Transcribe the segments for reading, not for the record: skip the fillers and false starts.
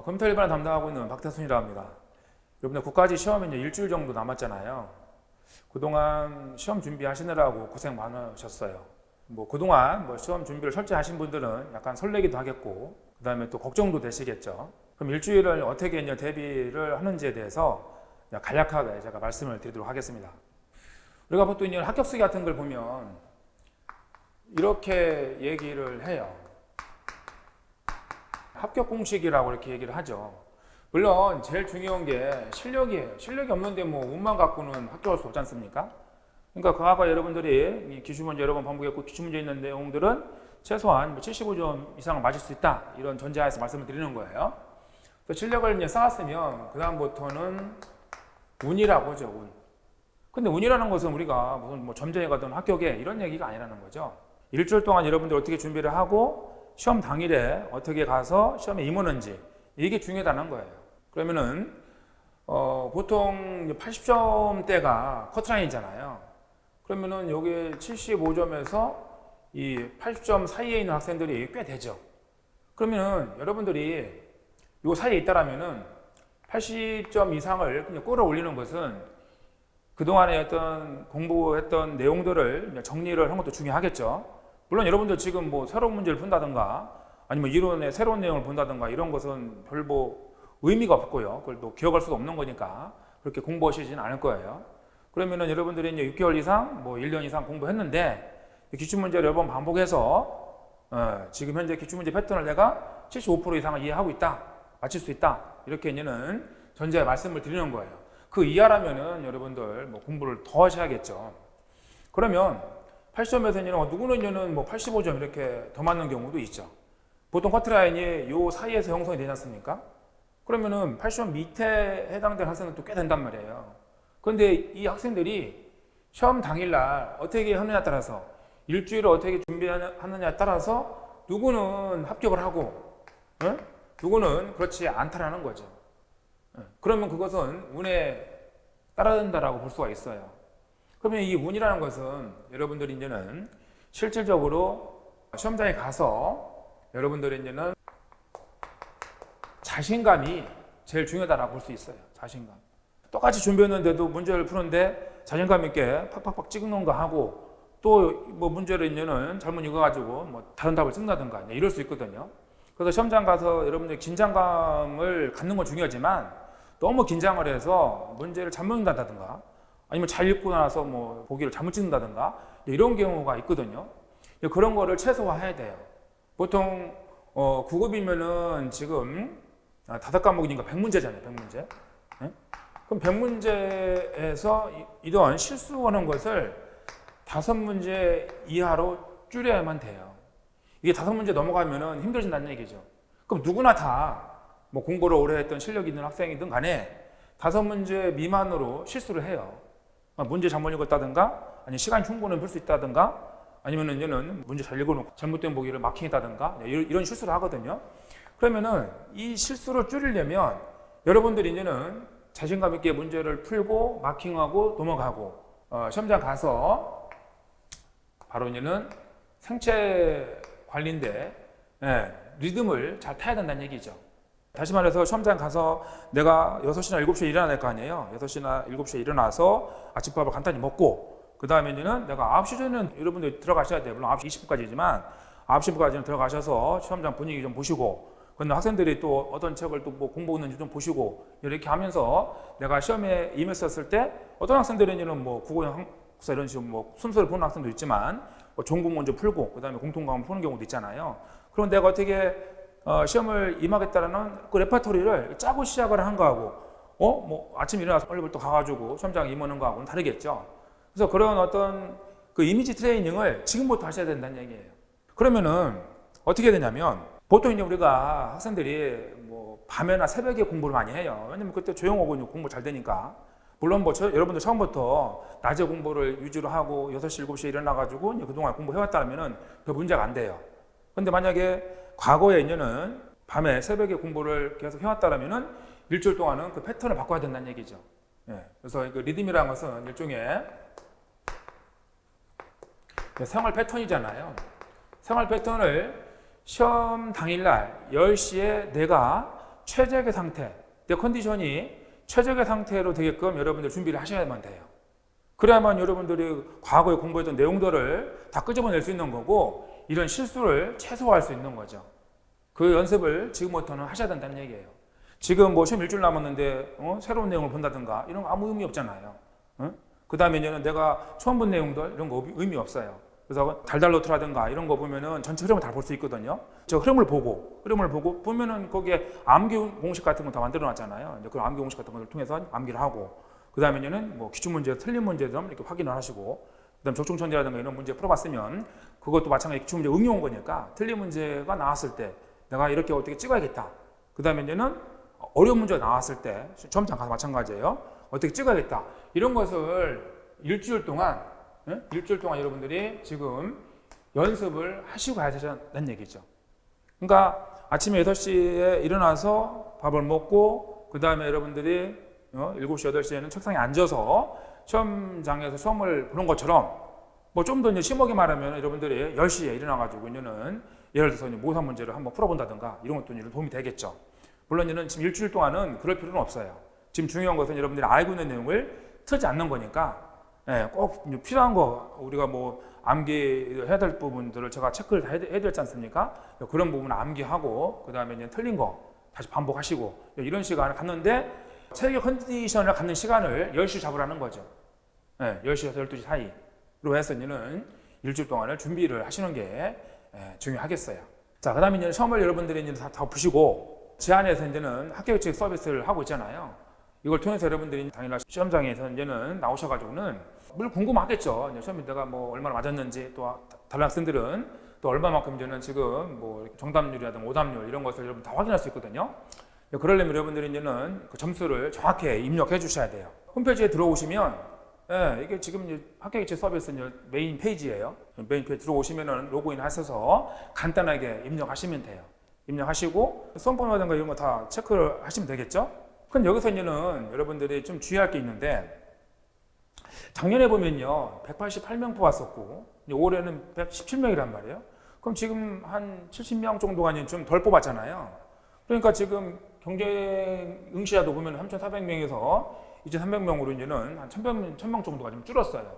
컴퓨터 일반을 담당하고 있는 박태순이라고 합니다. 여러분들 국가직 시험이 이제 일주일 정도 남았잖아요. 그동안 시험 준비하시느라고 고생 많으셨어요. 그동안 시험 준비를 철저히 하신 분들은 약간 설레기도 하겠고, 그 다음에 또 걱정도 되시겠죠. 그럼 일주일을 어떻게 이제 대비를 하는지에 대해서 간략하게 제가 말씀을 드리도록 하겠습니다. 우리가 보통 이제 합격수기 같은 걸 보면 이렇게 얘기를 해요. 합격 공식이라고 이렇게 얘기를 하죠. 물론 제일 중요한 게 실력이에요. 실력이 없는데 운만 갖고는 합격할 수 없지 않습니까? 그러니까 과거 여러분들이 기출문제 여러 번 반복했고 기출문제 있는 내용들은 최소한 75점 이상을 맞을 수 있다, 이런 전제하에서 말씀을 드리는 거예요. 그래서 실력을 이제 쌓았으면 그 다음부터는 운이라고 하죠. 운. 근데 운이라는 것은 우리가 무슨 점쟁이 가든 합격에 이런 얘기가 아니라는 거죠. 일주일 동안 여러분들 어떻게 준비를 하고 시험 당일에 어떻게 가서 시험에 임하는지, 이게 중요하다는 거예요. 그러면은 보통 80점대가 커트라인이잖아요. 그러면은 여기 75점에서 이 80점 사이에 있는 학생들이 꽤 되죠. 그러면은 여러분들이 요 사이에 있다라면은 80점 이상을 그냥 끌어올리는 것은 그동안에 어떤 공부했던 내용들을 정리를 한 것도 중요하겠죠. 물론 여러분들 지금 새로운 문제를 푼다든가 아니면 이론의 새로운 내용을 본다든가 이런 것은 별 의미가 없고요. 그걸 또 기억할 수도 없는 거니까 그렇게 공부하시지는 않을 거예요. 그러면은 여러분들이 이제 6개월 이상, 1년 이상 공부했는데 기출문제를 여러 번 반복해서 지금 현재 기출문제 패턴을 내가 75% 이상을 이해하고 있다, 맞출 수 있다, 이렇게 이제는 전제 말씀을 드리는 거예요. 그 이하라면은 여러분들 공부를 더 하셔야겠죠. 그러면 80점에서는 누구는 이제는 85점 이렇게 더 맞는 경우도 있죠. 보통 커트라인이 요 사이에서 형성이 되지 않습니까? 그러면은 80점 밑에 해당되는 학생은 또 꽤 된단 말이에요. 그런데 이 학생들이 시험 당일날 어떻게 하느냐에 따라서, 일주일을 어떻게 준비하느냐에 따라서 누구는 합격을 하고 누구는 그렇지 않다라는 거죠. 그러면 그것은 운에 따라된다라고 볼 수가 있어요. 그러면 이 운이라는 것은 여러분들이 이제는 실질적으로 시험장에 가서 여러분들이 이제는 자신감이 제일 중요하다고 볼 수 있어요. 자신감. 똑같이 준비했는데도 문제를 푸는데 자신감 있게 팍팍팍 찍는 거 하고, 또 문제를 이제는 잘못 읽어가지고 다른 답을 쓴다든가 이럴 수 있거든요. 그래서 시험장 가서 여러분들 긴장감을 갖는 건 중요하지만 너무 긴장을 해서 문제를 잘못 읽는다든가 아니면 잘 읽고 나서 보기를 잘못 찍는다든가 이런 경우가 있거든요. 그런 거를 최소화해야 돼요. 보통 9급이면은 지금 5과목이니까 100문제잖아요. 100문제. 네? 그럼 100문제에서 이런 실수하는 것을 5문제 이하로 줄여야만 돼요. 이게 5문제 넘어가면은 힘들어진다는 얘기죠. 그럼 누구나 다 공부를 오래 했던 실력이 있는 학생이든 간에 5문제 미만으로 실수를 해요. 문제 잘못 읽었다든가, 아니면 시간이 충분히 풀 수 있다든가, 아니면 이제는 문제 잘 읽어놓고 잘못된 보기를 마킹했다든가 이런 실수를 하거든요. 그러면은 이 실수를 줄이려면 여러분들이 이제는 자신감 있게 문제를 풀고 마킹하고 넘어가고 시험장 가서 바로 이제는 생체 관리인데 리듬을 잘 타야 된다는 얘기죠. 다시 말해서 시험장 가서 내가 6시나 7시에 일어나야 될 거 아니에요. 6시나 7시에 일어나서 아침밥을 간단히 먹고, 그 다음에 이제는 내가 9시 전에는 여러분들 들어가셔야 돼요. 물론 9시 20분까지지만 9시 10분까지는 들어가셔서 시험장 분위기 좀 보시고, 근데 학생들이 또 어떤 책을 또 공부하고 있는지 좀 보시고, 이렇게 하면서 내가 시험에 임했었을 때 어떤 학생들은 국어, 한국사 이런 식으로 순서를 보는 학생도 있지만 종국 먼저 풀고 그 다음에 공통과목 푸는 경우도 있잖아요. 그럼 내가 어떻게 시험을 임하겠다라는 그 레퍼토리를 짜고 시작을 한 거하고 아침 일어나서 빨리부터 가가지고 시험장 임하는 거하고는 다르겠죠. 그래서 그런 어떤 그 이미지 트레이닝을 지금부터 하셔야 된다는 얘기예요. 그러면은 어떻게 되냐면 보통 이제 우리가 학생들이 밤에나 새벽에 공부를 많이 해요. 왜냐면 그때 조용하고 공부 잘 되니까. 물론 여러분들 처음부터 낮에 공부를 위주로 하고 6시, 7시에 일어나가지고 그동안 공부해왔다면 그 문제가 안 돼요. 근데 만약에 과거에 이제는 밤에 새벽에 공부를 계속 해왔다면은 일주일 동안은 그 패턴을 바꿔야 된다는 얘기죠. 그래서 그 리듬이라는 것은 일종의 생활 패턴이잖아요. 생활 패턴을 시험 당일날 10시에 내가 최적의 상태, 내 컨디션이 최적의 상태로 되게끔 여러분들 준비를 하셔야만 돼요. 그래야만 여러분들이 과거에 공부했던 내용들을 다 끄집어낼 수 있는 거고 이런 실수를 최소화할 수 있는 거죠. 그 연습을 지금부터는 하셔야 된다는 얘기예요. 지금 뭐 시험 일주일 남았는데 새로운 내용을 본다든가 이런 거 아무 의미 없잖아요. 그 다음에는 내가 처음 본 내용들 이런 거 의미 없어요. 그래서 달달로트라든가 이런 거 보면은 전체 흐름을 다 볼 수 있거든요. 저 흐름을 보고 보면은 거기에 암기 공식 같은 거 다 만들어 놨잖아요. 이제 그 암기 공식 같은 걸 통해서 암기를 하고 그 다음에는 뭐 기출 문제, 틀린 문제도 이렇게 확인을 하시고 그다음 적중천재라든가 이런 문제 풀어봤으면 그것도 마찬가지 기출 문제 응용 거니까 틀린 문제가 나왔을 때 내가 이렇게 어떻게 찍어야겠다. 그 다음에는 어려운 문제가 나왔을 때 시험장 가서 마찬가지예요. 어떻게 찍어야겠다. 이런 것을 일주일 동안 여러분들이 지금 연습을 하시고 가야 된다는 얘기죠. 그러니까 아침에 8시에 일어나서 밥을 먹고 그 다음에 여러분들이 7시, 8시에는 책상에 앉아서 시험장에서 시험을 보는 것처럼 뭐 좀 더 심하게 말하면 여러분들이 10시에 일어나가지고 이제는 예를 들어서 모의고사 문제를 한번 풀어본다든가 이런 것도 도움이 되겠죠. 물론 이제는 지금 일주일 동안은 그럴 필요는 없어요. 지금 중요한 것은 여러분들이 알고 있는 내용을 틀지 않는 거니까 꼭 필요한 거 우리가 뭐 암기해야 될 부분들을 제가 체크를 다 해드렸지 않습니까? 그런 부분 암기하고 그 다음에 이제 틀린 거 다시 반복하시고 이런 시간을 갖는데 체력 컨디션을 갖는 시간을 10시 잡으라는 거죠. 10시에서 12시 사이로 해서 이제는 일주일 동안을 준비를 하시는 게 중요하겠어요. 자, 그 다음에 이제 시험을 여러분들이 이제 다 보시고 제안에서 이제는 학교교칙 서비스를 하고 있잖아요. 이걸 통해서 여러분들이 당연히 시험장에서 이제는 나오셔가지고는 늘 궁금하겠죠. 시험에 내가 뭐 얼마나 맞았는지 또 다른 학생들은 또 얼마만큼 이제는 지금 뭐 정답률이라든가 오답률 이런 것을 여러분 다 확인할 수 있거든요. 그러려면 여러분들이 이제는 그 점수를 정확히 입력해 주셔야 돼요. 홈페이지에 들어오시면 이게 지금 학교교칙 서비스 메인 페이지예요. 메인 페이지 들어오시면은 로그인 하셔서 간단하게 입력하시면 돼요. 입력하시고 수험번호라든가 이런 거 다 체크를 하시면 되겠죠. 그럼 여기서 이제는 여러분들이 좀 주의할 게 있는데 작년에 보면요 188명 뽑았었고 올해는 117명이란 말이에요. 그럼 지금 한 70명 정도가 좀 덜 뽑았잖아요. 그러니까 지금 경쟁 응시자도 보면 3,400명에서 2,300명으로 이제는 한 1,000명 정도가 좀 줄었어요.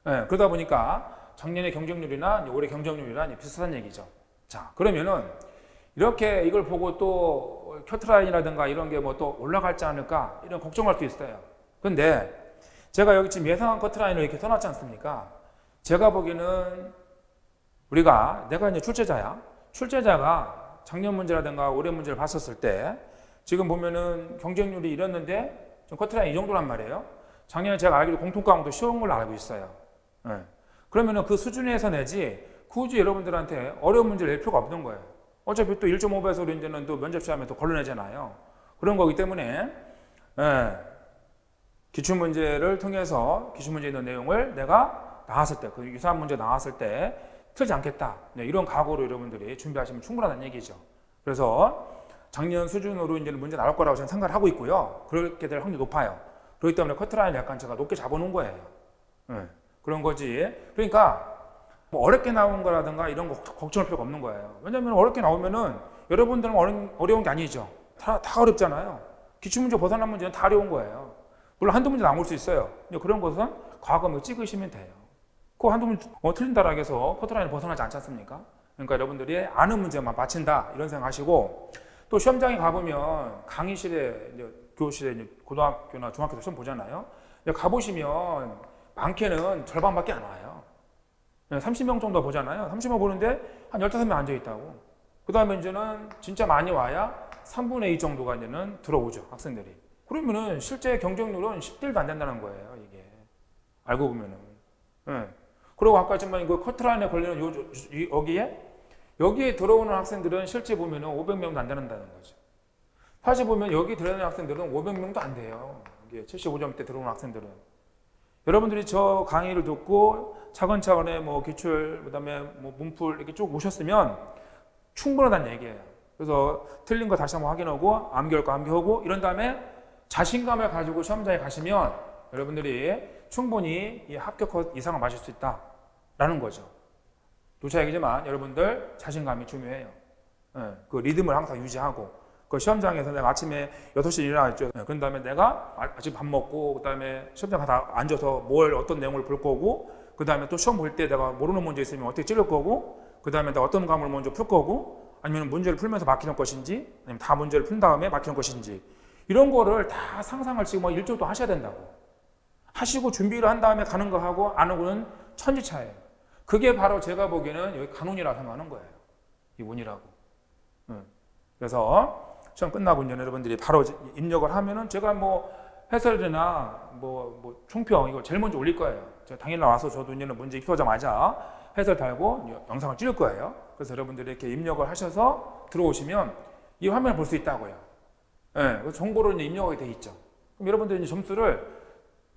그러다 보니까 작년의 경쟁률이나 올해 경쟁률이랑 비슷한 얘기죠. 자, 그러면은 이렇게 이걸 보고 또 큐트라인이라든가 이런 게 뭐 또 올라갈지 않을까 이런 걱정할 수 있어요. 근데 제가 여기 지금 예상한 커트라인을 이렇게 써놨지 않습니까? 제가 보기에는 내가 이제 출제자가 작년 문제라든가 올해 문제를 봤었을 때 지금 보면은 경쟁률이 이랬는데 좀 커트라인 이 정도란 말이에요. 작년에 제가 알기로 공통과목도 쉬운 걸로 알고 있어요. 그러면은 그 수준에서 내지 굳이 여러분들한테 어려운 문제를 낼 필요가 없는 거예요. 어차피 또 1.5배속으로 이제는 또 면접시험에 또 걸러내잖아요. 그런 거기 때문에 기출문제를 통해서 기출문제에 있는 내용을 내가 나왔을 때, 그 유사한 문제 나왔을 때 틀지 않겠다. 이런 각오로 여러분들이 준비하시면 충분하다는 얘기죠. 그래서 작년 수준으로 이제는 문제 나올 거라고 저는 생각을 하고 있고요. 그렇게 될 확률이 높아요. 그렇기 때문에 커트라인을 약간 제가 높게 잡아놓은 거예요. 그런 거지. 그러니까 뭐 어렵게 나온 거라든가 이런 거 걱정할 필요가 없는 거예요. 왜냐하면 어렵게 나오면은 여러분들은 어려운 게 아니죠. 다 어렵잖아요. 기출문제 벗어난 문제는 다 어려운 거예요. 물론 한두 문제 나올 수 있어요. 그런 것은 과거 찍으시면 돼요. 그 한두 문제 틀린다라고 해서 커트라인을 벗어나지 않지 않습니까? 그러니까 여러분들이 아는 문제만 맞힌다 이런 생각하시고 또 시험장에 가보면 강의실에 교실에 고등학교나 중학교에서 시험 보잖아요. 가보시면 많게는 절반밖에 안 와요. 30명 정도 보잖아요. 30명 보는데 한 15명 앉아있다고. 그 다음에 이제는 진짜 많이 와야 3분의 2 정도가 이제는 들어오죠. 학생들이. 그러면은 실제 경쟁률은 10대 1도 안 된다는 거예요. 이게. 알고 보면은. 그리고 아까 했지만 그 커트라인에 걸리는 여기에 들어오는 학생들은 실제 보면은 500명도 안 된다는 거죠. 사실 보면 여기 들어오는 학생들은 500명도 안 돼요. 이게 75점대 들어오는 학생들은. 여러분들이 저 강의를 듣고 차근차근의 뭐 기출, 그다음에 뭐 문풀 이렇게 쭉 오셨으면 충분하다는 얘기예요. 그래서 틀린 거 다시 한번 확인하고 암기할 거 암기하고 이런 다음에 자신감을 가지고 시험장에 가시면 여러분들이 충분히 이 합격 이상을 맞을 수 있다라는 거죠. 누차 얘기지만 여러분들 자신감이 중요해요. 그 리듬을 항상 유지하고 그 시험장에서 내가 아침에 6시에 일어나죠. 그런 다음에 내가 아침 밥 먹고, 그 다음에 시험장 가서 앉아서 어떤 내용을 볼 거고, 그 다음에 또 시험 볼 때 내가 모르는 문제 있으면 어떻게 찌를 거고, 그 다음에 내가 어떤 과목을 먼저 풀 거고, 아니면 문제를 풀면서 막히는 것인지, 아니면 다 문제를 푼 다음에 막히는 것인지, 이런 거를 다 상상을 지금 일주일 동안 하셔야 된다고. 하시고 준비를 한 다음에 가는 거하고 안 하고는 천지차예요. 그게 바로 제가 보기에는 여기 간운이라고 생각하는 거예요. 이 운이라고. 그래서 시험 끝나고 이제 여러분들이 바로 입력을 하면은 제가 해설이나 총평 이거 제일 먼저 올릴 거예요. 제가 당일날 와서 저도 이제 문제 입수하자마자 해설 달고 영상을 찍을 거예요. 그래서 여러분들이 이렇게 입력을 하셔서 들어오시면 이 화면을 볼 수 있다고요. 그 정보로 이제 입력이 돼 있죠. 그럼 여러분들이 이제 점수를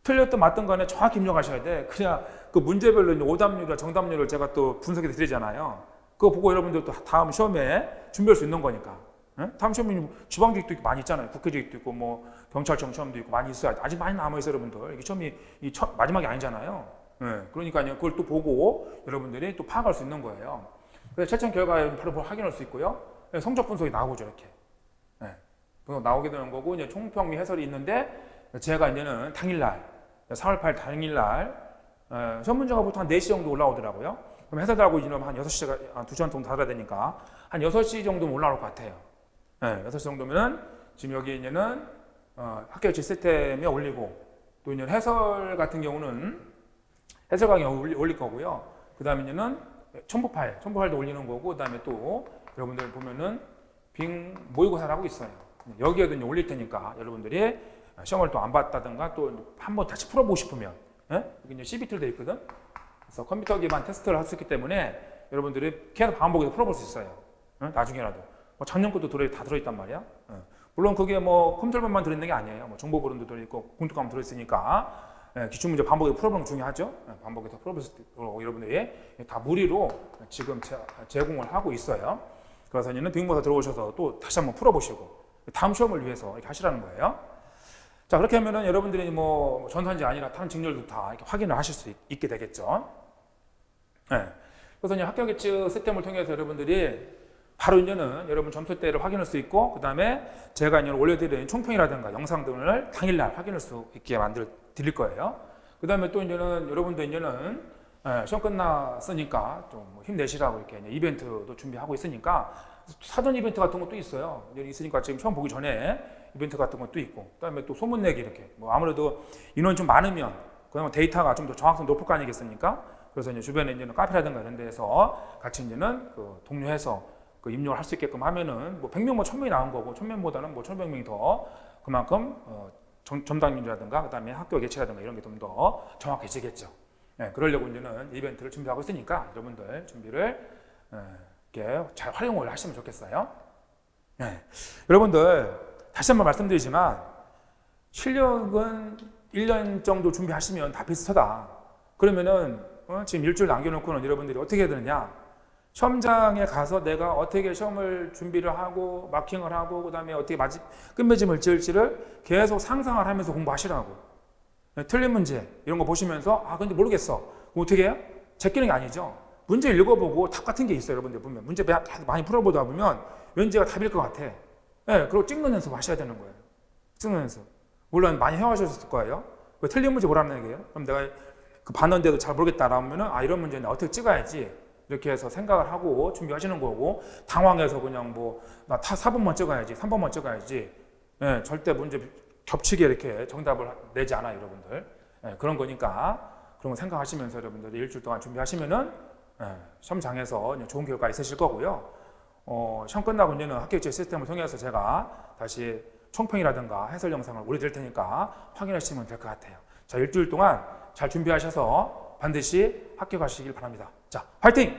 틀렸든 맞든 간에 정확히 입력하셔야 돼. 그냥 그 문제별로 이제 오답률과 정답률을 제가 또 분석해서 드리잖아요. 그거 보고 여러분들도 다음 시험에 준비할 수 있는 거니까. 다음 시험에 지방직도 있고 많이 있잖아요. 국회직도 있고 경찰청 시험도 있고 많이 있어요. 아직 많이 남아있어요, 여러분들. 이게 시험이 마지막이 아니잖아요. 그러니까요. 그걸 또 보고 여러분들이 또 파악할 수 있는 거예요. 그래서 채점 결과 바로 확인할 수 있고요. 성적 분석이 나오죠, 이렇게. 나오게 되는 거고, 이제 총평 및 해설이 있는데, 제가 이제는 당일날, 4월 8일 당일날, 시험 문제가 보통 한 4시 정도 올라오더라고요. 그럼 해설하고 이제 한 6시가, 2시간 정도 달아야 되니까, 한 6시 정도면 올라올 것 같아요. 6시 정도면은, 지금 여기 이제는, 학교 질 시스템에 올리고, 또 이제 해설 같은 경우는, 해설 강의 올릴 거고요. 그 다음에 이제는 첨부 파일도 올리는 거고, 그 다음에 또, 여러분들 보면은, 빙 모의고사를 하고 있어요. 여기에도 이제 올릴 테니까, 여러분들이 시험을 또 안 봤다든가, 또 한번 다시 풀어보고 싶으면, 여기 이제 CBT로 되어 있거든? 그래서 컴퓨터 기반 테스트를 할 수 있기 때문에, 여러분들이 계속 반복해서 풀어볼 수 있어요. 나중에라도. 작년 것도 다 들어있단 말이야. 물론 그게 컴퓨터만 들어있는 게 아니에요. 정보보론도 들어있고, 공통과목 들어있으니까, 기출문제 반복해서 풀어보는 게 중요하죠. 반복해서 풀어볼 수 있도록 여러분들이 다 무리로 지금 제공을 하고 있어요. 그래서 이제는 빙모사 들어오셔서 또 다시 한번 풀어보시고, 다음 시험을 위해서 이렇게 하시라는 거예요. 자, 그렇게 하면은 여러분들이 전산지 아니라 다른 직렬도 다 이렇게 확인을 하실 수 있게 되겠죠. 그래서 이제 합격 예측 시스템을 통해서 여러분들이 바로 이제는 여러분 점수대를 확인할 수 있고, 그 다음에 제가 이제 올려드리는 총평이라든가 영상 등을 당일날 확인할 수 있게 드릴 거예요. 그 다음에 또 이제는 여러분도 이제는 시험 끝났으니까 좀 힘내시라고 이렇게 이벤트도 준비하고 있으니까 사전 이벤트 같은 것도 있어요. 있으니까 지금 시험 보기 전에 이벤트 같은 것도 있고, 그다음에 또 소문내기 이렇게 아무래도 인원이 좀 많으면 그다음에 데이터가 좀 더 정확성 높을 거 아니겠습니까? 그래서 이제 주변에 이제는 카페라든가 이런 데에서 같이 이제는 독려해서 입력을 할 수 있게끔 하면은 100명 1000명이 나온 거고 1000명보다는 1500명이 더 그만큼 점당률이라든가 그다음에 학교 예치라든가 이런 게 좀 더 정확해지겠죠. 그러려고 이제는 이벤트를 준비하고 있으니까 여러분들 준비를 이렇게 잘 활용을 하시면 좋겠어요. 여러분들 다시 한번 말씀드리지만 실력은 1년 정도 준비하시면 다 비슷하다. 그러면은 지금 일주일 남겨놓고는 여러분들이 어떻게 해야 되느냐? 시험장에 가서 내가 어떻게 시험을 준비를 하고 마킹을 하고 그다음에 어떻게 끝맺음을 지을지를 계속 상상을 하면서 공부하시라고. 틀린 문제 이런 거 보시면서 근데 모르겠어. 그럼 어떻게 해요? 제끼는 게 아니죠. 문제 읽어보고 답 같은 게 있어요. 여러분들 보면 문제 많이 풀어보다 보면 왠지가 답일 것 같아. 그리고 찍는 연습 하셔야 되는 거예요. 찍는 연습. 물론 많이 해오셨을 거예요. 틀린 문제 보라는 얘기예요. 그럼 내가 봤는데도 잘 모르겠다라고 하면은 이런 문제는 어떻게 찍어야지 이렇게 해서 생각을 하고 준비하시는 거고, 당황해서 그냥 나 4번만 찍어야지 3번만 찍어야지 절대 문제 겹치게 이렇게 정답을 내지 않아요, 여러분들. 그런 거니까 그런 거 생각하시면서 여러분들이 일주일 동안 준비하시면은 시험장에서 좋은 결과 있으실 거고요. 시험 끝나고 이제는 학교 예측 시스템을 통해서 제가 다시 총평이라든가 해설 영상을 올려드릴 테니까 확인하시면 될 것 같아요. 자, 일주일 동안 잘 준비하셔서 반드시 합격하시길 바랍니다. 자, 화이팅!